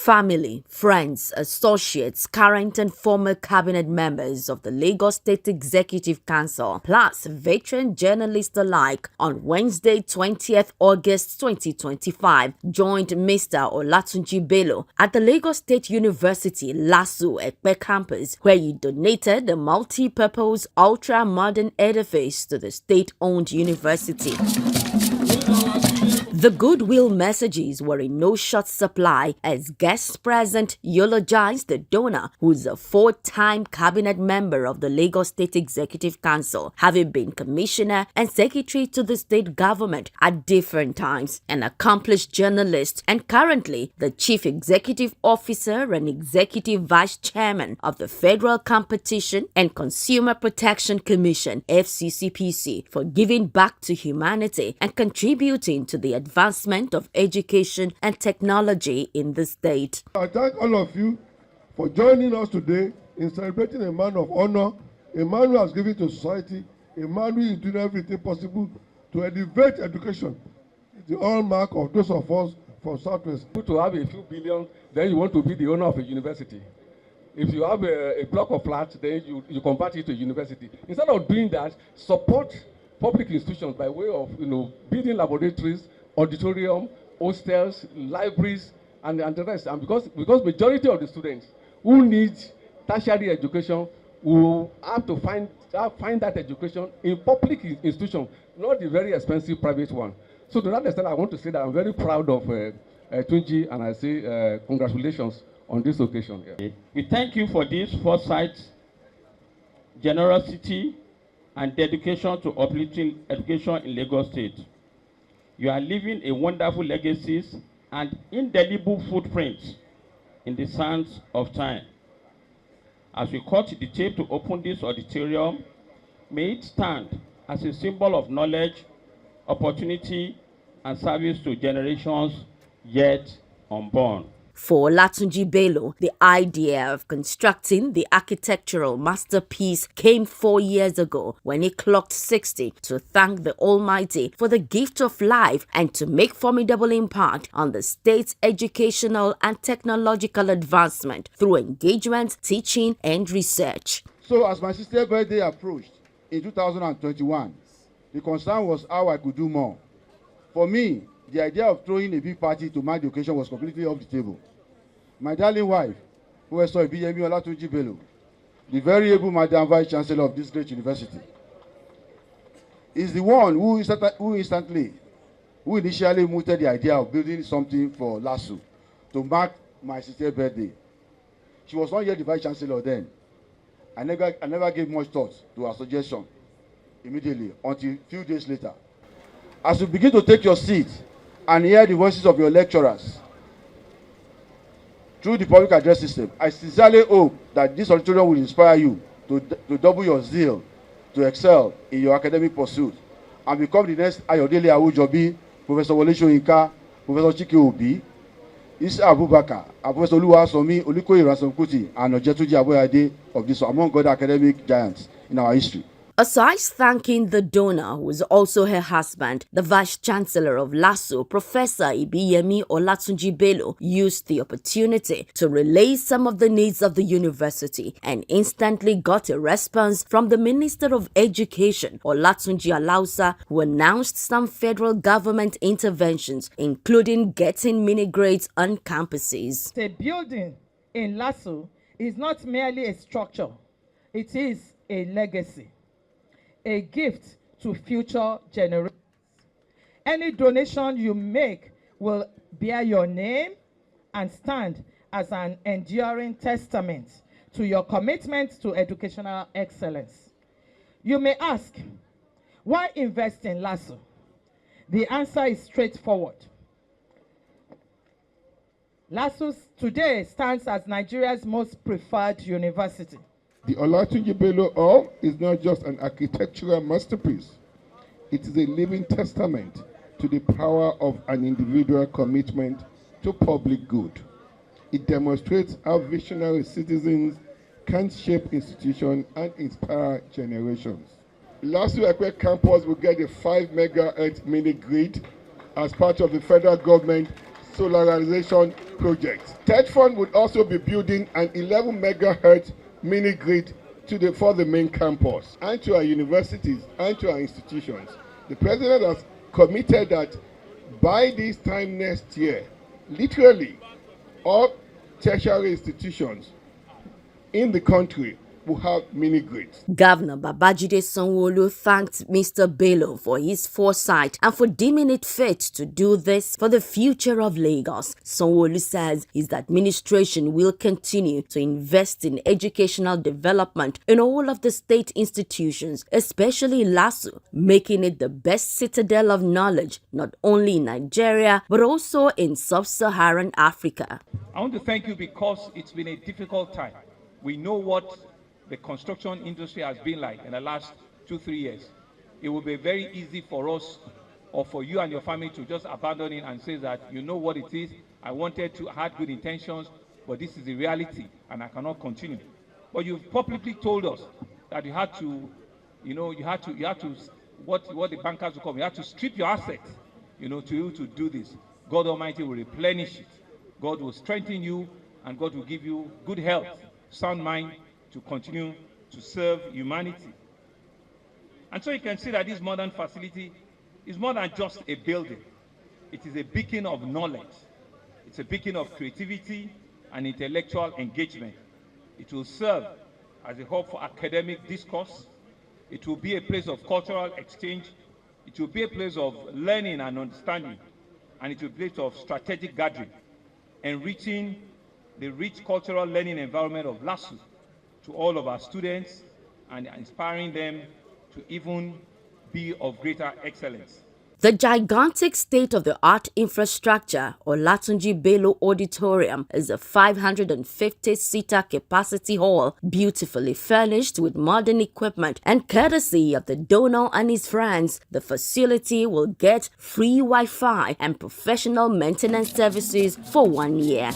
Family, friends, associates, current and former cabinet members of the Lagos State Executive Council, plus veteran journalists alike, on Wednesday, 20th August 2025, joined Mr. Olatunji Bello at the Lagos State University Lasu Ekpe campus, where he donated a multi-purpose, ultra-modern edifice to the state-owned university. The goodwill messages were in no short supply as guests present eulogized the donor, who's a four-time cabinet member of the Lagos State Executive Council, having been commissioner and secretary to the state government at different times, an accomplished journalist, and currently the chief executive officer and executive vice chairman of the Federal Competition and Consumer Protection Commission (FCCPC), for giving back to humanity and contributing to the advancement of education and technology in the state. I thank all of you for joining us today in celebrating a man of honor, a man who has given to society, a man who is doing everything possible to elevate education. It's the hallmark of those of us from Southwest. To have a few billion, then you want to be the owner of a university. If you have a block of flats, then you convert it to a university. Instead of doing that, support public institutions by way of building laboratories, auditorium, hostels, libraries, and the rest. And because majority of the students who need tertiary education will have to find that education in public institutions, not the very expensive private one. So to that extent, I want to say that I'm very proud of Tunji, and I say congratulations on this occasion. Yeah. We thank you for this foresight, generosity, and dedication to uplifting education in Lagos State. You are leaving a wonderful legacy and indelible footprints in the sands of time. As we cut the tape to open this auditorium, may it stand as a symbol of knowledge, opportunity, and service to generations yet unborn. For Olatunji Bello, the idea of constructing the architectural masterpiece came 4 years ago when he clocked 60 to thank the Almighty for the gift of life and to make formidable impact on the state's educational and technological advancement through engagement, teaching, and research. So as my sister's birthday approached in 2021, the concern was how I could do more. For me, the idea of throwing a big party to mark the occasion was completely off the table. My darling wife, Professor Olatunji Bello, the very able Madam Vice Chancellor of this great university, is the one who initially mooted the idea of building something for Lasu to mark my sister's birthday. She was not yet the Vice Chancellor then. I never gave much thought to her suggestion immediately until a few days later. As you begin to take your seat and hear the voices of your lecturers through the public address system, I sincerely hope that this auditorium will inspire you to double your zeal, to excel in your academic pursuit, and become the next Ayodele Awujobi, Professor Wole Soyinka, Professor Chike Obi, Isa Abubakar, and Professor Oluwasomi Olikoye Ransome-Kuti, and Ojetunji Aboyade of this, among other academic giants in our history. Aside thanking the donor, who is also her husband, the Vice Chancellor of Lasu, Professor Ibiyemi Olatunji Bello, used the opportunity to relay some of the needs of the university and instantly got a response from the Minister of Education, Olatunji Alausa, who announced some federal government interventions, including getting mini grades on campuses. The building in Lasu is not merely a structure, it is a legacy, a gift to future generations. Any donation you make will bear your name and stand as an enduring testament to your commitment to educational excellence. You may ask, why invest in Lasu? The answer is straightforward. Lasu today stands as Nigeria's most preferred university. The Olatunji Bello Hall is not just an architectural masterpiece. It is a living testament to the power of an individual commitment to public good. It demonstrates how visionary citizens can shape institutions and inspire generations. Lasu Ekpe campus will get a 5 MHz mini grid as part of the federal government solarization projects. Third fund would also be building an 11 megahertz mini grid for the main campus and to our universities and to our institutions. The president has committed that by this time next year, literally all tertiary institutions in the country will have mini grids. Governor Babajide Sanwo-Olu thanked Mr. Bello for his foresight and for deeming it fit to do this for the future of Lagos. Sanwo-Olu says his administration will continue to invest in educational development in all of the state institutions, especially Lasu, making it the best citadel of knowledge not only in Nigeria but also in sub-Saharan Africa. I want to thank you because it's been a difficult time. We know what the construction industry has been like in the last 2-3 years. It will be very easy for us or for you and your family to just abandon it and say that you know what it is. I wanted to have good intentions, but this is the reality and I cannot continue. But you've publicly told us that you had to, what the bankers will call, you had to strip your assets, to do this. God Almighty will replenish it. God will strengthen you and God will give you good health, sound mind, to continue to serve humanity. And so you can see that this modern facility is more than just a building. It is a beacon of knowledge. It's a beacon of creativity and intellectual engagement. It will serve as a hub for academic discourse. It will be a place of cultural exchange. It will be a place of learning and understanding. And it will be a place of strategic gathering, enriching the rich cultural learning environment of Lasu to all of our students and inspiring them to even be of greater excellence. The gigantic state-of-the-art infrastructure, Olatunji Bello Auditorium, is a 550-seater capacity hall, beautifully furnished with modern equipment, and courtesy of the donor and his friends, the facility will get free Wi-Fi and professional maintenance services for 1 year.